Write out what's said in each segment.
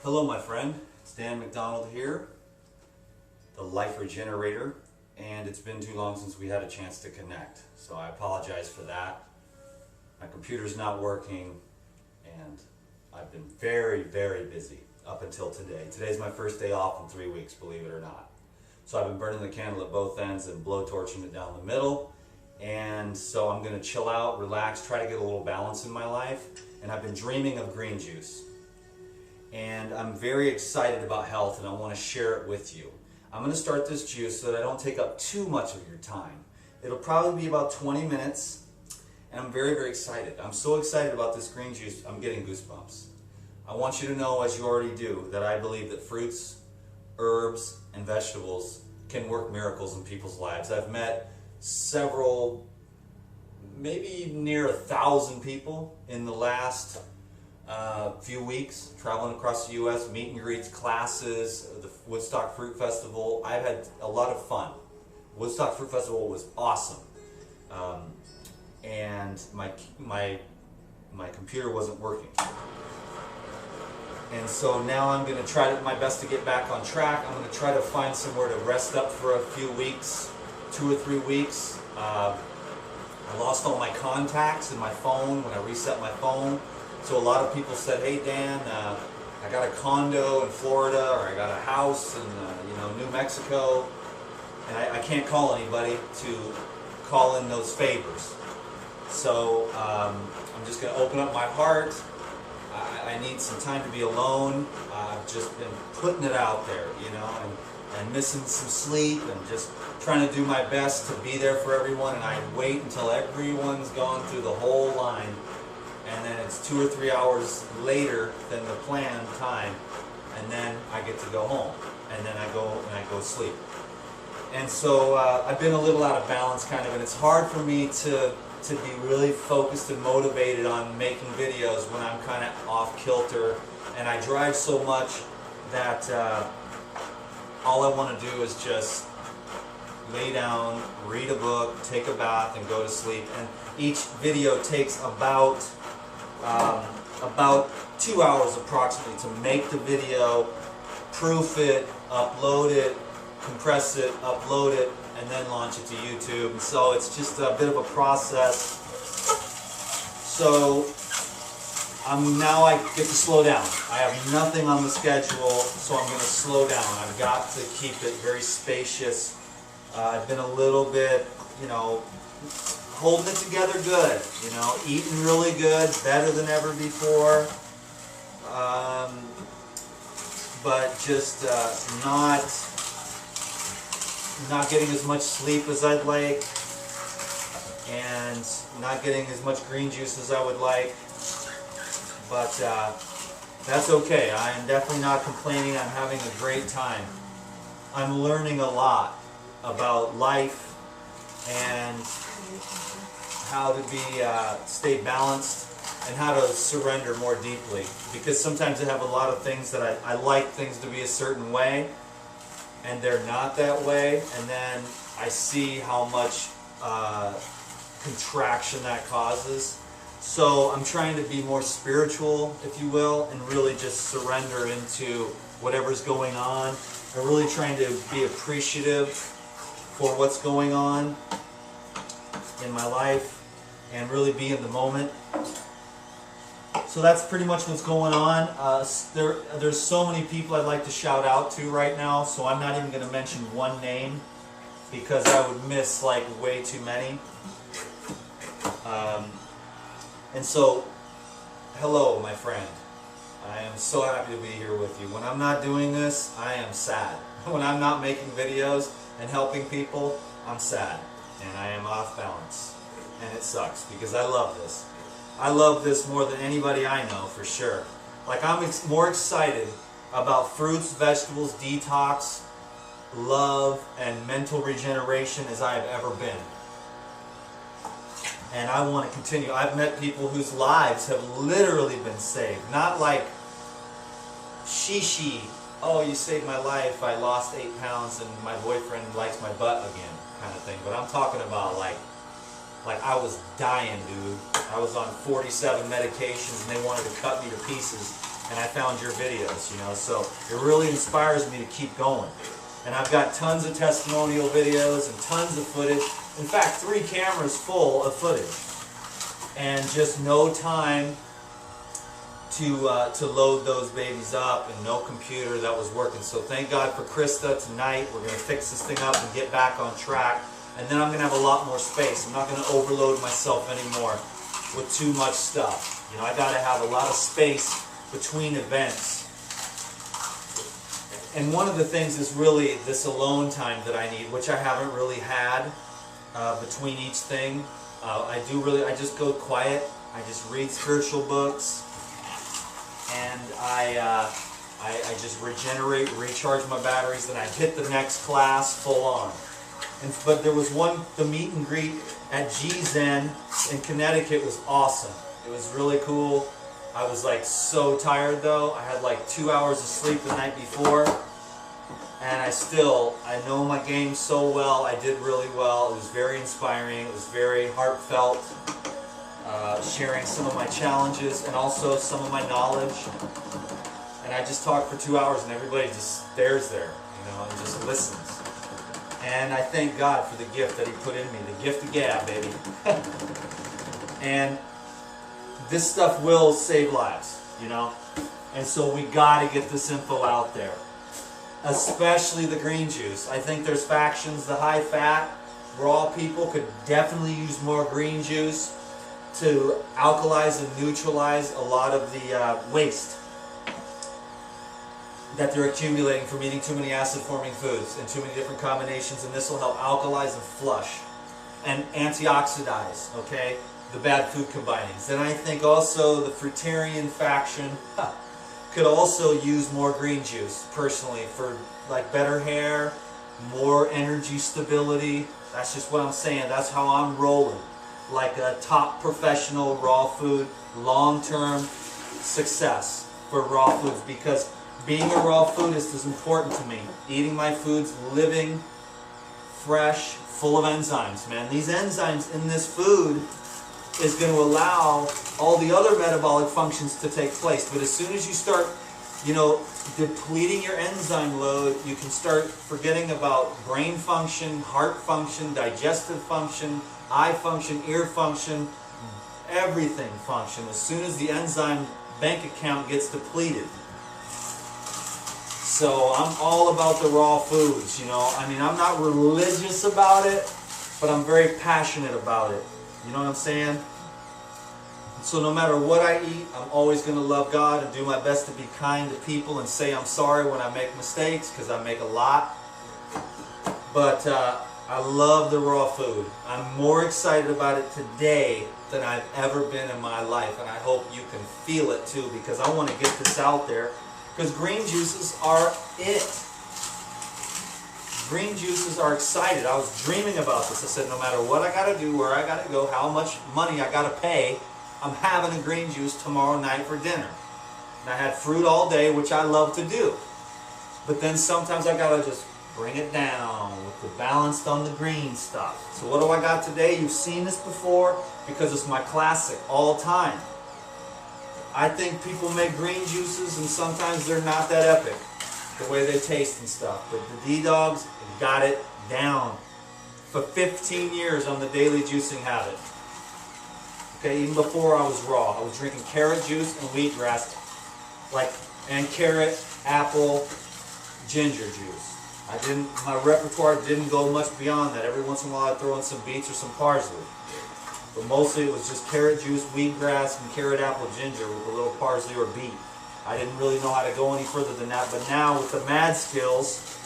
Hello my friend, it's Dan McDonald here, the Life Regenerator, and it's been too long since we had a chance to connect, so I apologize for that. My computer's not working and I've been very busy up until today. Today's my first day off in 3 weeks, believe it or not. So I've been burning the candle at both ends and blowtorching it down the middle, and so I'm going to chill out, relax, try to get a little balance in my life, and I've been dreaming of green juice. And I'm very excited about health and I want to share it with you. I'm going to start this juice so that I don't take up too much of your time. It'll probably be about 20 minutes and I'm very excited. I'm so excited about this green juice, I'm getting goosebumps. I want you to know, as you already do, that I believe that fruits, herbs, and vegetables can work miracles in people's lives. I've met several, maybe near 1,000 people in the last few weeks, traveling across the U.S., meet and greets, classes, the Woodstock Fruit Festival. I've had a lot of fun. Woodstock Fruit Festival was awesome, and my computer wasn't working, and so now I'm going to try my best to get back on track. I'm going to try to find somewhere to rest up for a few weeks, 2 or 3 weeks. I lost all my contacts in my phone when I reset my phone. So a lot of people said, "Hey Dan, I got a condo in Florida, or I got a house in New Mexico, and I can't call anybody to call in those favors. So I'm just going to open up my heart. I need some time to be alone. I've just been putting it out there, and missing some sleep, and just trying to do my best to be there for everyone. And I wait until everyone's gone through the whole line. And then it's 2 or 3 hours later than the planned time, and then I get to go home, and then I go sleep. And so I've been a little out of balance, kind of, and it's hard for me to be really focused and motivated on making videos when I'm kind of off kilter, and I drive so much that all I want to do is just lay down, read a book, take a bath, and go to sleep. And each video takes about 2 hours approximately to make the video, proof it, upload it, compress it, upload it, and then launch it to YouTube. And so it's just a bit of a process. So now I get to slow down. I have nothing on the schedule, so I'm going to slow down. I've got to keep it very spacious. I've been a little bit, holding it together good, eating really good, better than ever before, but just not getting as much sleep as I'd like, and not getting as much green juice as I would like, but that's okay. I am definitely not complaining. I'm having a great time. I'm learning a lot about life and how to stay balanced and how to surrender more deeply, because sometimes I have a lot of things that I like things to be a certain way and they're not that way, and then I see how much contraction that causes. So I'm trying to be more spiritual, if you will, and really just surrender into whatever's going on. I'm really trying to be appreciative for what's going on in my life and really be in the moment. So that's pretty much what's going on. There's so many people I'd like to shout out to right now, so I'm not even going to mention one name because I would miss like way too many. And so, hello my friend. I am so happy to be here with you. When I'm not doing this, I am sad. When I'm not making videos and helping people, I'm sad and I am off balance, and it sucks because I love this. I love this more than anybody I know, for sure. Like, I'm more excited about fruits, vegetables, detox, love, and mental regeneration as I have ever been. And I want to continue. I've met people whose lives have literally been saved. Not like, she, oh, you saved my life, I lost 8 pounds and my boyfriend likes my butt again, kind of thing. But I'm talking about like I was dying, dude. I was on 47 medications and they wanted to cut me to pieces. and I found your videos, you know, so it really inspires me to keep going. And I've got tons of testimonial videos and tons of footage. In fact, 3 cameras full of footage, and just no time to load those babies up, and no computer that was working. So thank God for Krista. Tonight we're going to fix this thing up and get back on track, and then I'm going to have a lot more space. I'm not going to overload myself anymore with too much stuff. You know, I got to have a lot of space between events. And one of the things is really this alone time that I need, which I haven't really had between each thing. I just go quiet. I just read spiritual books, and I just regenerate, recharge my batteries, then I hit the next class full on. But there was the meet and greet at G-Zen in Connecticut was awesome. It was really cool. I was like so tired though. I had like 2 hours of sleep the night before, and I know my game so well. I did really well. It was very inspiring. It was very heartfelt, sharing some of my challenges and also some of my knowledge. And I just talked for 2 hours, and everybody just stares there, you know, and just listens. And I thank God for the gift that He put in me, the gift of gab, baby. And this stuff will save lives, you know. And so we got to get this info out there, especially the green juice. I think there's factions. The high-fat, raw people could definitely use more green juice to alkalize and neutralize a lot of the waste that they're accumulating from eating too many acid-forming foods and too many different combinations, and this will help alkalize and flush and antioxidize, okay, the bad food combinings. And I think also the fruitarian faction could also use more green juice, personally, for like better hair, more energy stability. That's just what I'm saying. That's how I'm rolling. Like a top professional raw food, long-term success for raw foods, because being a raw foodist is important to me. Eating my foods living, fresh, full of enzymes, man. These enzymes in this food is going to allow all the other metabolic functions to take place. But as soon as you start, you know, depleting your enzyme load, you can start forgetting about brain function, heart function, digestive function, eye function, ear function, everything function, as soon as the enzyme bank account gets depleted. So I'm all about the raw foods, you know. I mean, I'm not religious about it, but I'm very passionate about it. You know what I'm saying? So no matter what I eat, I'm always going to love God and do my best to be kind to people and say I'm sorry when I make mistakes, because I make a lot. But I love the raw food. I'm more excited about it today than I've ever been in my life, and I hope you can feel it too, because I want to get this out there. Because green juices are it. Green juices are excited. I was dreaming about this. I said, no matter what I got to do, where I got to go, how much money I got to pay, I'm having a green juice tomorrow night for dinner. And I had fruit all day, which I love to do. But then sometimes I got to just bring it down with the balanced on the green stuff. So what do I got today? You've seen this before, because it's my classic all time. I think people make green juices and sometimes they're not that epic, the way they taste and stuff. But the D-Dogs got it down. For 15 years on the daily juicing habit. Okay, even before I was raw, I was drinking carrot juice and wheatgrass, and carrot, apple, ginger juice. My repertoire didn't go much beyond that. Every once in a while I'd throw in some beets or some parsley. But mostly it was just carrot juice, wheatgrass, and carrot, apple, ginger with a little parsley or beet. I didn't really know how to go any further than that. But now with the mad skills,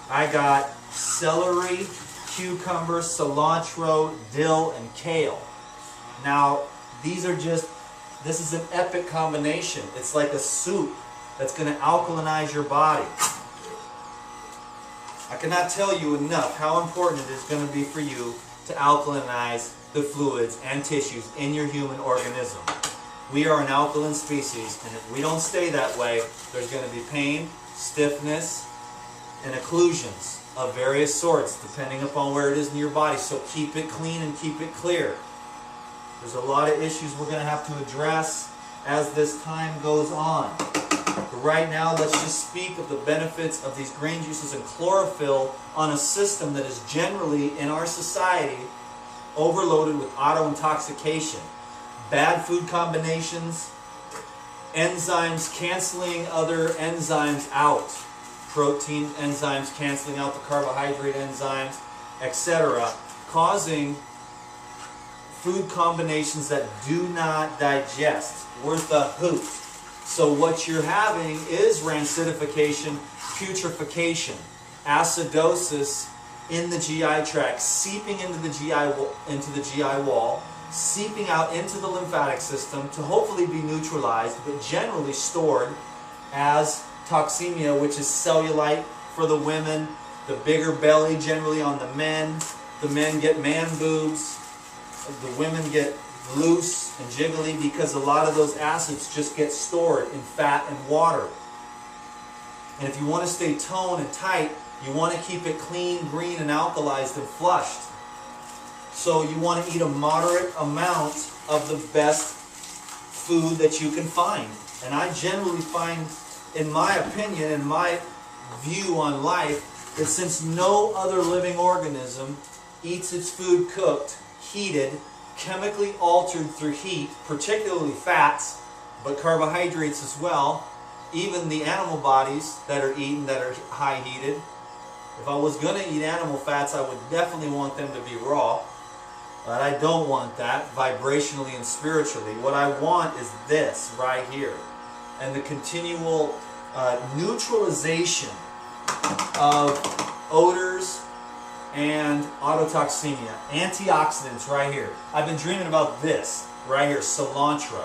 I got celery, cucumber, cilantro, dill, and kale. Now, this is an epic combination. It's like a soup that's going to alkalinize your body. I cannot tell you enough how important it is going to be for you to alkalinize the fluids and tissues in your human organism. We are an alkaline species, and if we don't stay that way, there's going to be pain, stiffness, and occlusions of various sorts, depending upon where it is in your body. So keep it clean and keep it clear. There's a lot of issues we're going to have to address, as this time goes on. But right now, let's just speak of the benefits of these green juices and chlorophyll on a system that is generally, in our society, overloaded with auto-intoxication. Bad food combinations, enzymes canceling other enzymes out, protein enzymes canceling out the carbohydrate enzymes, etc., causing food combinations that do not digest, worth a hoot. So what you're having is rancidification, putrefaction, acidosis in the GI tract, seeping into the GI wall, seeping out into the lymphatic system to hopefully be neutralized, but generally stored as toxemia, which is cellulite for the women, the bigger belly generally on the men. The men get man boobs, the women get loose and jiggly because a lot of those acids just get stored in fat and water. And if you want to stay toned and tight, you want to keep it clean, green, and alkalized and flushed. So you want to eat a moderate amount of the best food that you can find. And I generally find, in my opinion, in my view on life, that since no other living organism eats its food cooked, heated, chemically altered through heat, particularly fats, but carbohydrates as well, even the animal bodies that are eaten that are high heated. If I was going to eat animal fats, I would definitely want them to be raw. But I don't want that vibrationally and spiritually. What I want is this right here. And the continual neutralization of odors and autotoxemia. Antioxidants right here. I've been dreaming about this right here, cilantro.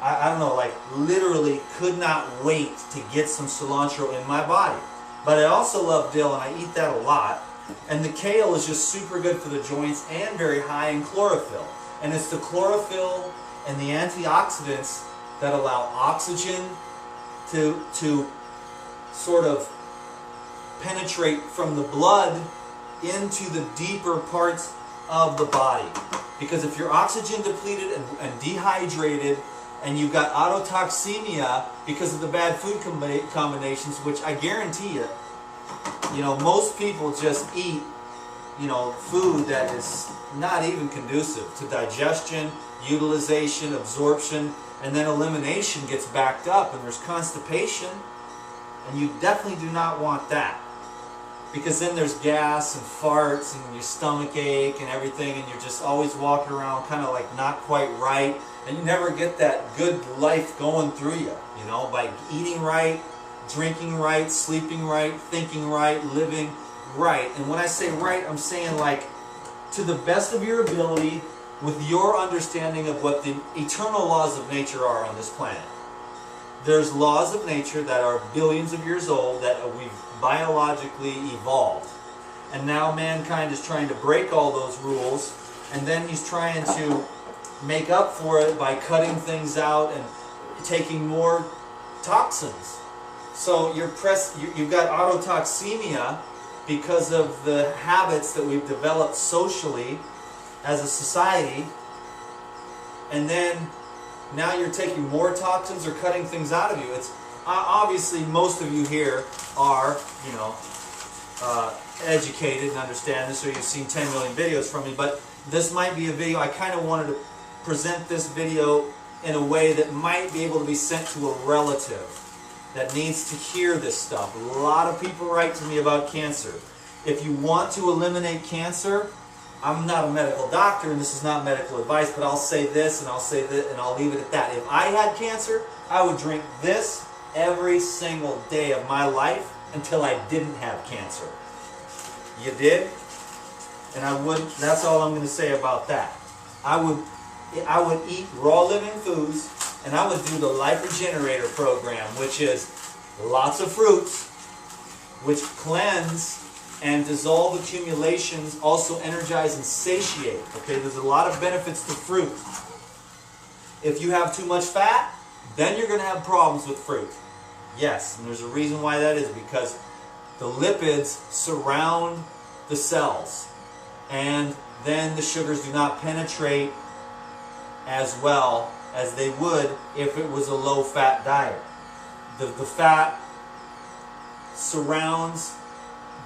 I don't know, like literally could not wait to get some cilantro in my body. But I also love dill and I eat that a lot. And the kale is just super good for the joints and very high in chlorophyll. And it's the chlorophyll and the antioxidants that allow oxygen to sort of penetrate from the blood into the deeper parts of the body. Because if you're oxygen depleted and dehydrated and you've got autotoxemia because of the bad food combinations, which I guarantee you know, most people just eat, you know, food that is not even conducive to digestion, utilization, absorption, and then elimination gets backed up and there's constipation, and you definitely do not want that. Because then there's gas and farts and your stomach ache and everything, and you're just always walking around kind of like not quite right, and you never get that good life going through you, you know, by eating right, drinking right, sleeping right, thinking right, living right. And when I say right, I'm saying like to the best of your ability with your understanding of what the eternal laws of nature are on this planet. There's laws of nature that are billions of years old that we've biologically evolved. And now mankind is trying to break all those rules, and then he's trying to make up for it by cutting things out and taking more toxins. So you've got autotoxemia because of the habits that we've developed socially as a society, and then now you're taking more toxins or cutting things out of you. It's obviously most of you here are, you know, educated and understand this, or you've seen 10 million videos from me, but this might be a video. I kind of wanted to present this video in a way that might be able to be sent to a relative that needs to hear this stuff. A lot of people write to me about cancer. If you want to eliminate cancer, I'm not a medical doctor and this is not medical advice, but I'll say this and I'll say that and I'll leave it at that. If I had cancer, I would drink this every single day of my life until I didn't have cancer. You did? And I wouldn't, that's all I'm going to say about that. I would eat raw living foods, and I would do the Life Regenerator program, which is lots of fruits, which cleanse and dissolve accumulations, also energize and satiate. Okay, there's a lot of benefits to fruit. If you have too much fat, then you're going to have problems with fruit. Yes, and there's a reason why that is, because the lipids surround the cells, and then the sugars do not penetrate as well as they would if it was a low-fat diet. The fat surrounds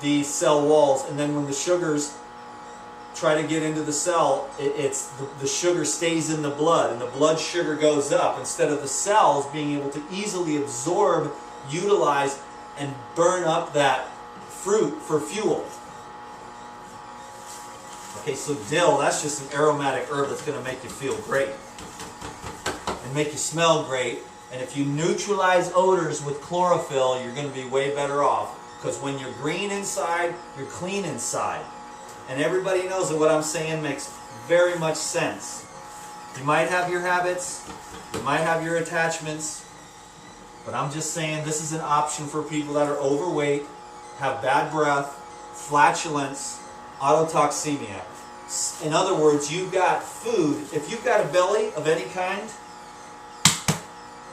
the cell walls, and then when the sugars try to get into the cell, the sugar stays in the blood, and the blood sugar goes up instead of the cells being able to easily absorb, utilize, and burn up that fruit for fuel. Okay, so dill, that's just an aromatic herb that's going to make you feel great and make you smell great. And if you neutralize odors with chlorophyll, you're going to be way better off, because when you're green inside, you're clean inside. And everybody knows that what I'm saying makes very much sense. You might have your habits, you might have your attachments, but I'm just saying this is an option for people that are overweight, have bad breath, flatulence, autotoxemia. In other words, you've got food. If you've got a belly of any kind,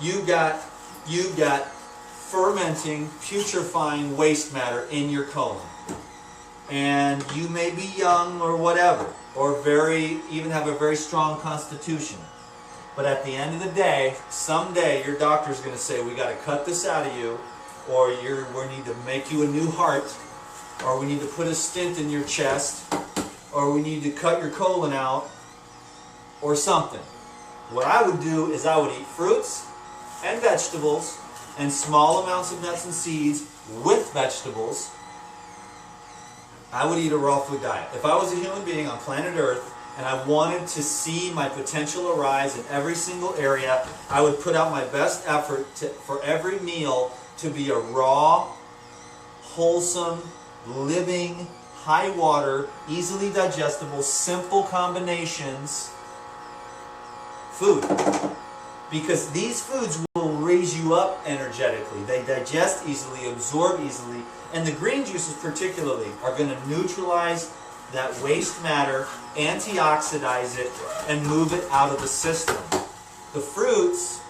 you've got fermenting, putrefying waste matter in your colon. And you may be young or whatever, or even have a very strong constitution. But at the end of the day, someday your doctor's going to say, we got to cut this out of you, or we need to make you a new heart, or we need to put a stent in your chest, or we need to cut your colon out, or something. What I would do is I would eat fruits and vegetables and small amounts of nuts and seeds with vegetables. I would eat a raw food diet. If I was a human being on planet Earth and I wanted to see my potential arise in every single area, I would put out my best effort for every meal to be a raw, wholesome, living, high water, easily digestible, simple combinations food. Because these foods will raise you up energetically. They digest easily, absorb easily, and the green juices particularly are going to neutralize that waste matter, antioxidize it, and move it out of the system. The fruits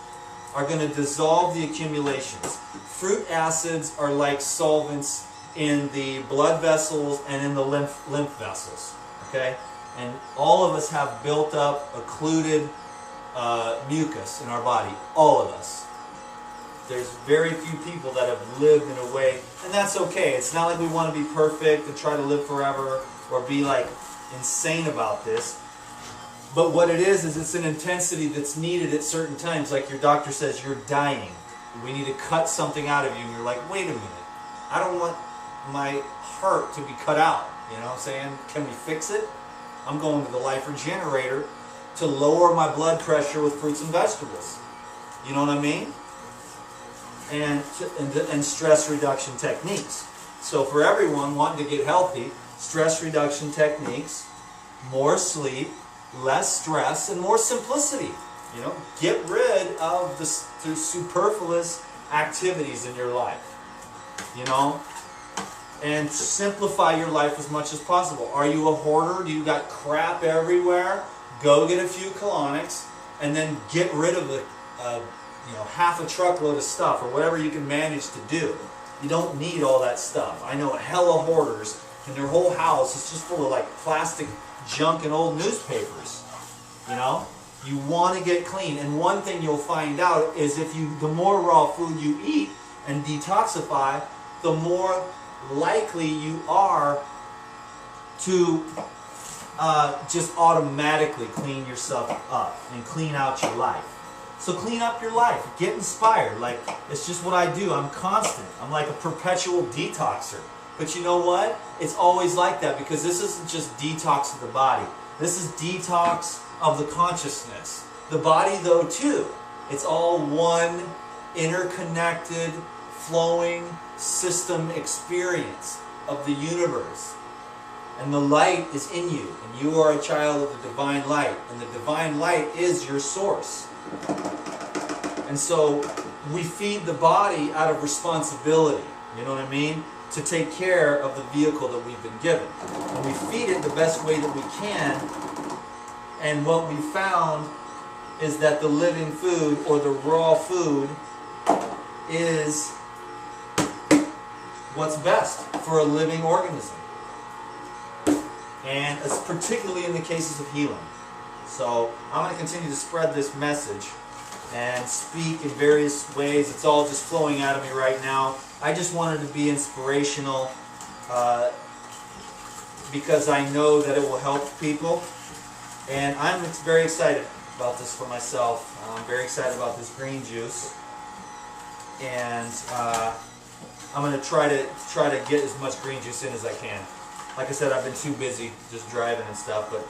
are going to dissolve the accumulations. Fruit acids are like solvents in the blood vessels and in the lymph vessels. Okay? And all of us have built up, occluded mucus in our body. All of us. There's very few people that have lived in a way, and that's okay. It's not like we want to be perfect and try to live forever or be like insane about this. But what it is it's an intensity that's needed at certain times. Like your doctor says, you're dying. We need to cut something out of you. And you're like, wait a minute. I don't want my heart to be cut out. You know what I'm saying? Can we fix it? I'm going to the Life Regenerator to lower my blood pressure with fruits and vegetables. You know what I mean? And stress reduction techniques. So for everyone wanting to get healthy, stress reduction techniques, more sleep, less stress, and more simplicity. You know, get rid of the superfluous activities in your life. You know, and simplify your life as much as possible. Are you a hoarder? Do you got crap everywhere? Go get a few colonics and then get rid of the half a truckload of stuff or whatever you can manage to do. You don't need all that stuff. I know a hell of hoarders, and their whole house is just full of like plastic junk and old newspapers. You know, you want to get clean, and one thing you'll find out is the more raw food you eat and detoxify, the more likely you are to just automatically clean yourself up and clean out your life. So clean up your life. Get inspired. Like, it's just what I do. I'm constant. I'm like a perpetual detoxer. But you know what? It's always like that, because this isn't just detox of the body. This is detox of the consciousness. The body, though, too. It's all one interconnected, flowing system experience of the universe. And the light is in you. And you are a child of the divine light. And the divine light is your source. And so we feed the body out of responsibility, you know what I mean? To take care of the vehicle that we've been given. And we feed it the best way that we can. And what we found is that the living food, or the raw food, is what's best for a living organism. And it's particularly in the cases of healing. So I'm going to continue to spread this message and speak in various ways. It's all just flowing out of me right now. I just wanted to be inspirational because I know that it will help people. And I'm very excited about this for myself. I'm very excited about this green juice. And I'm going to try to get as much green juice in as I can. Like I said, I've been too busy just driving and stuff. But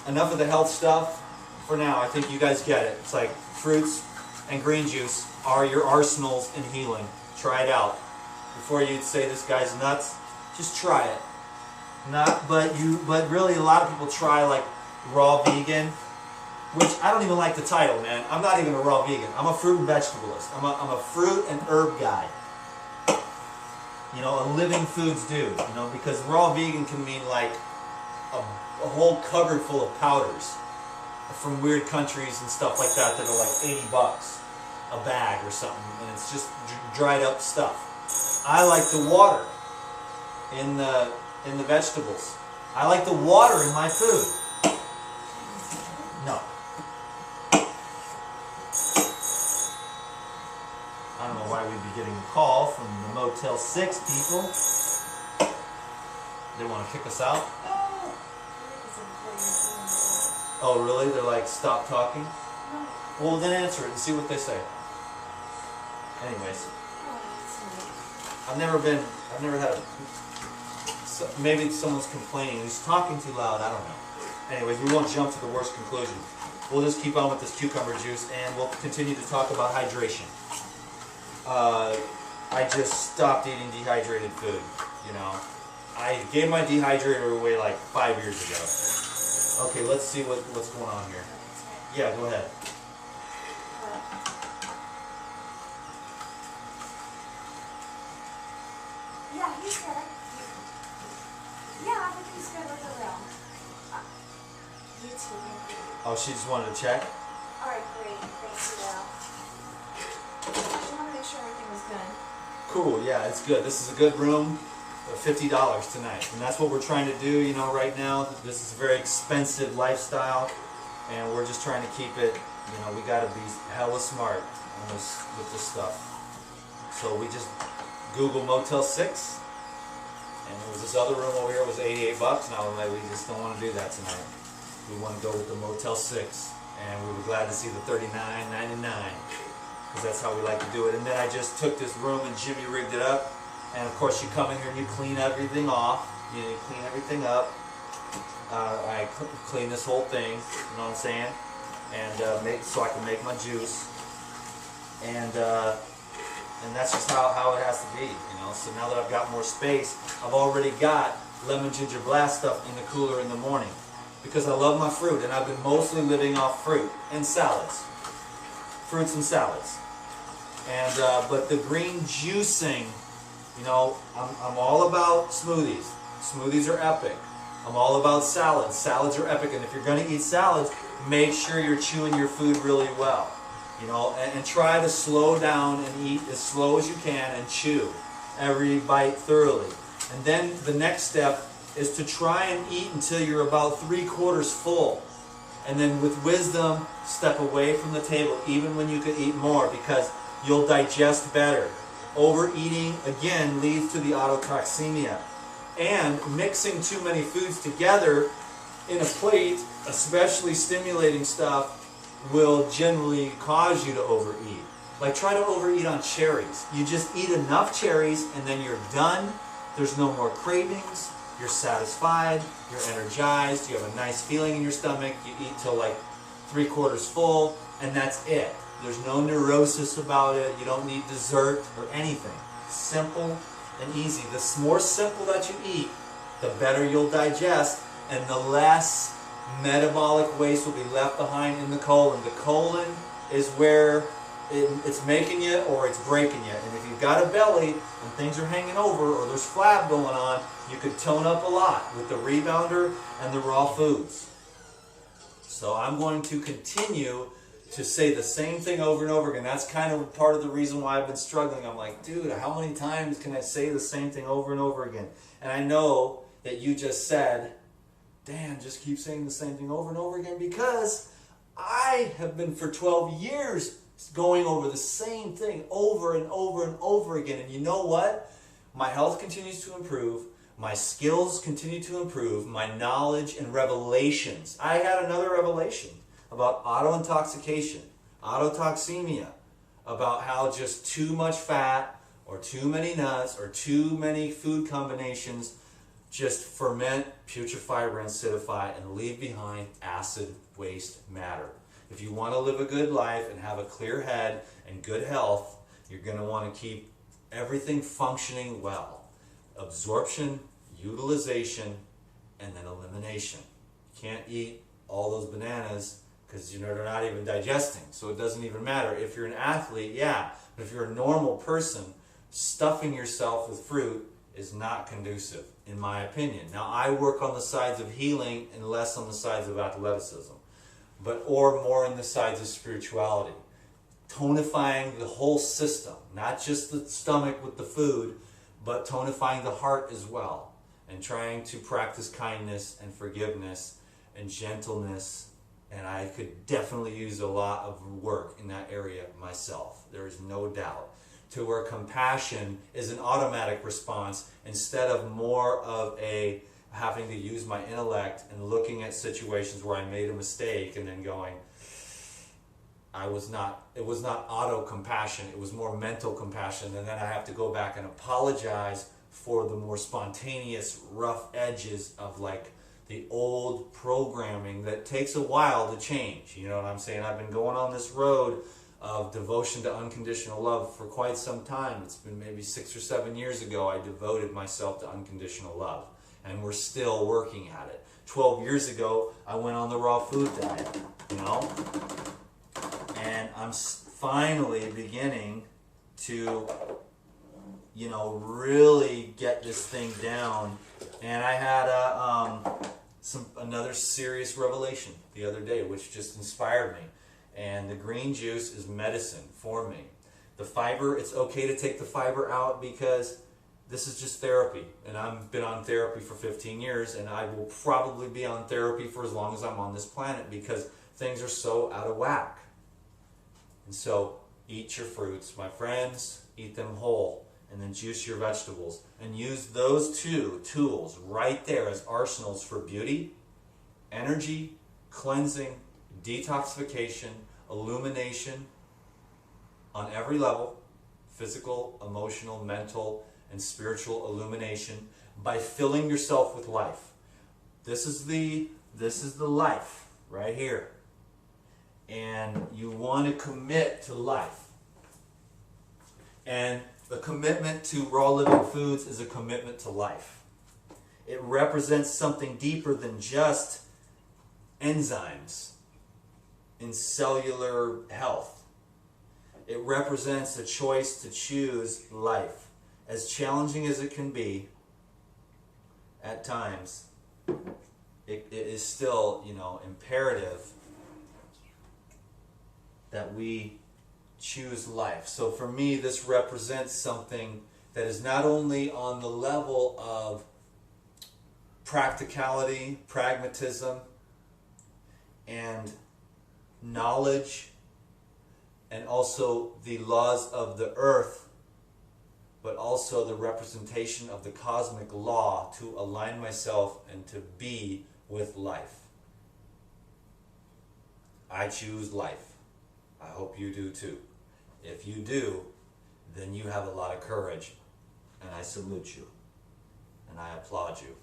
enough of the health stuff for now. I think you guys get it. It's like fruits and green juice are your arsenals in healing. Try it out. Before you say this guy's nuts, just try it. But really a lot of people try like raw vegan, which I don't even like the title, man. I'm not even a raw vegan. I'm a fruit and vegetalist. I'm a fruit and herb guy. You know, a living foods dude. You know, because raw vegan can mean like a whole cupboard full of powders from weird countries and stuff like that are like $80 a bag or something, and it's just dried up stuff. I like the water in the vegetables. I like the water in my food. No. I don't know why we'd be getting a call from the Motel 6 people. They want to kick us out? Oh, really? They're like, stop talking? Well, then answer it and see what they say. Anyways. I've never had maybe someone's complaining. He's talking too loud. I don't know. Anyways, we won't jump to the worst conclusion. We'll just keep on with this cucumber juice, and we'll continue to talk about hydration. I just stopped eating dehydrated food, you know. I gave my dehydrator away like 5 years ago. Okay, let's see what's going on here. Yeah, go ahead. Yeah, he's good. Yeah, I think he's good with the real. You too. Oh, she just wanted to check? Alright, great. Thank you, Will. I just want to make sure everything was good. Cool, yeah, it's good. This is a good room. $50 tonight. And that's what we're trying to do, you know, right now. This is a very expensive lifestyle, and we're just trying to keep it, you know, we got to be hella smart on this, with this stuff. So we just Google Motel 6, and there was this other room over here, it was $88, and I was like, we just don't want to do that tonight. We want to go with the Motel 6, and we were glad to see the $39.99, because that's how we like to do it. And then I just took this room and Jimmy rigged it up, and of course you come in here and you clean everything off, you clean everything up. I clean this whole thing, you know what I'm saying, and so I can make my juice, and that's just how it has to be, you know. So now that I've got more space, I've already got lemon ginger blast stuff in the cooler in the morning, because I love my fruit, and I've been mostly living off fruit and salads, fruits and salads, and but the green juicing, you know, I'm all about smoothies. Smoothies are epic. I'm all about salads. Salads are epic, and if you're going to eat salads, make sure you're chewing your food really well. You know, and try to slow down and eat as slow as you can and chew every bite thoroughly. And then the next step is to try and eat until you're about 3/4 full. And then with wisdom, step away from the table even when you could eat more, because you'll digest better. Overeating, again, leads to the autotoxemia. And mixing too many foods together in a plate, especially stimulating stuff, will generally cause you to overeat. Like, try to overeat on cherries. You just eat enough cherries and then you're done. There's no more cravings. You're satisfied. You're energized. You have a nice feeling in your stomach. You eat till like 3/4 full, and that's it. There's no neurosis about it. You don't need dessert or anything. Simple and easy. The more simple that you eat, the better you'll digest, and the less metabolic waste will be left behind in the colon. The colon is where it's making you or it's breaking you. And if you've got a belly and things are hanging over or there's flab going on, you could tone up a lot with the rebounder and the raw foods. So I'm going to continue to say the same thing over and over again. That's kind of part of the reason why I've been struggling. I'm like, dude, how many times can I say the same thing over and over again? And I know that you just said, Dan just keeps saying the same thing over and over again, because I have been for 12 years going over the same thing over and over and over again. And you know what? My health continues to improve. My skills continue to improve. My knowledge and revelations. I had another revelation about auto-intoxication, autotoxemia, about how just too much fat or too many nuts or too many food combinations just ferment, putrefy, acidify, and leave behind acid, waste, matter. If you want to live a good life and have a clear head and good health, you're going to want to keep everything functioning well. Absorption, utilization, and then elimination. You can't eat all those bananas because they're not even digesting, so it doesn't even matter. If you're an athlete, yeah, but if you're a normal person, stuffing yourself with fruit is not conducive, in my opinion. Now, I work on the sides of healing and less on the sides of athleticism, or more on the sides of spirituality. Tonifying the whole system, not just the stomach with the food, but tonifying the heart as well, and trying to practice kindness and forgiveness and gentleness. And I could definitely use a lot of work in that area myself. There is no doubt. To where compassion is an automatic response instead of more of a having to use my intellect and looking at situations where I made a mistake and then going, it was not auto-compassion, it was more mental compassion, and then I have to go back and apologize for the more spontaneous rough edges of like the old programming that takes a while to change. You know what I'm saying? I've been going on this road of devotion to unconditional love for quite some time. It's been maybe 6 or 7 years ago I devoted myself to unconditional love, and we're still working at it. 12 years ago I went on the raw food diet, and I'm finally beginning to really get this thing down. And I had another serious revelation the other day, which just inspired me. And the green juice is medicine for me. The fiber, it's okay to take the fiber out because this is just therapy. And I've been on therapy for 15 years, and I will probably be on therapy for as long as I'm on this planet, because things are so out of whack. And so eat your fruits, my friends, eat them whole, and then juice your vegetables. And use those two tools right there as arsenals for beauty, energy, cleansing, detoxification, illumination on every level: physical, emotional, mental, and spiritual illumination, by filling yourself with life. This is the life right here. And you want to commit to life. And the commitment to raw living foods is a commitment to life. It represents something deeper than just enzymes in cellular health. It represents a choice to choose life. As challenging as it can be at times, it is still, imperative that we choose life. So for me, this represents something that is not only on the level of practicality, pragmatism, and knowledge, and also the laws of the earth, but also the representation of the cosmic law to align myself and to be with life. I choose life. I hope you do too. If you do, then you have a lot of courage, and I salute you, and I applaud you.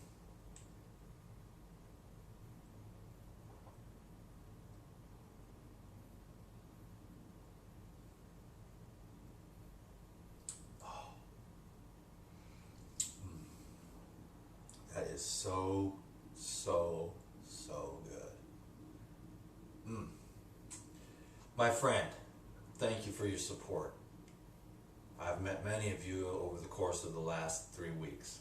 That is so good. My friend, thank you for your support. I've met many of you over the course of the last 3 weeks.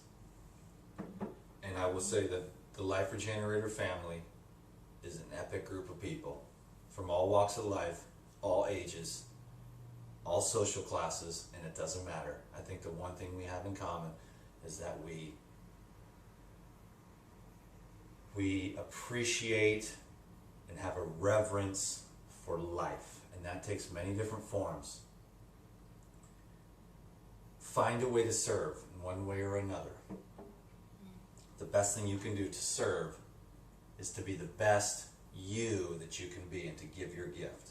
And I will say that the Life Regenerator family is an epic group of people from all walks of life, all ages, all social classes, and it doesn't matter. I think the one thing we have in common is that we We appreciate and have a reverence for life, and that takes many different forms. Find a way to serve in one way or another. The best thing you can do to serve is to be the best you that you can be and to give your gift.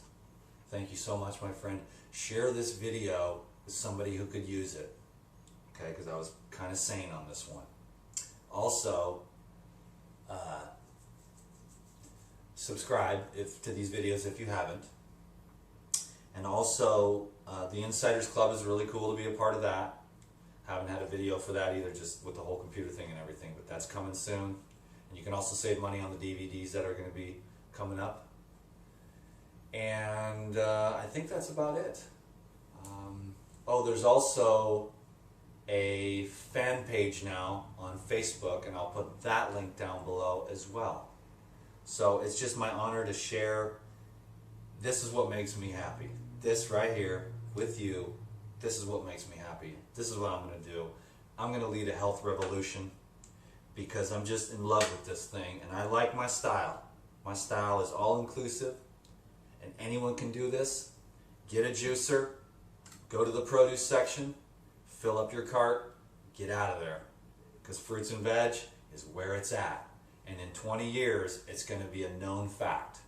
Thank you so much, my friend. Share this video with somebody who could use it. Okay, because I was kind of sane on this one. Also, subscribe to these videos if you haven't. And also, the Insiders Club is really cool to be a part of that. Haven't had a video for that either, just with the whole computer thing and everything, but that's coming soon. And you can also save money on the DVDs that are going to be coming up. And I think that's about it. Oh, there's also a fan page now on Facebook, and I'll put that link down below as well. So it's just my honor to share. This is what makes me happy. This right here with you, this is what makes me happy. This is what I'm going to do. I'm going to lead a health revolution because I'm just in love with this thing, and I like my style. My style is all inclusive, and anyone can do this. Get a juicer, go to the produce section, fill up your cart, get out of there. Because fruits and veg is where it's at. And in 20 years, it's going to be a known fact.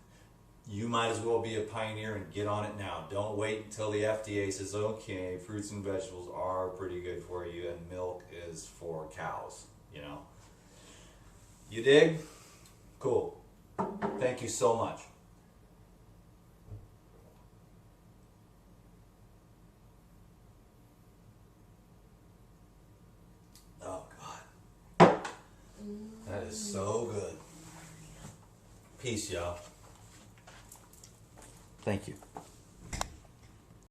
You might as well be a pioneer and get on it now. Don't wait until the FDA says, okay, fruits and vegetables are pretty good for you and milk is for cows, you know. You dig? Cool. Thank you so much. Oh, God. That is so good. Peace, y'all. Thank you.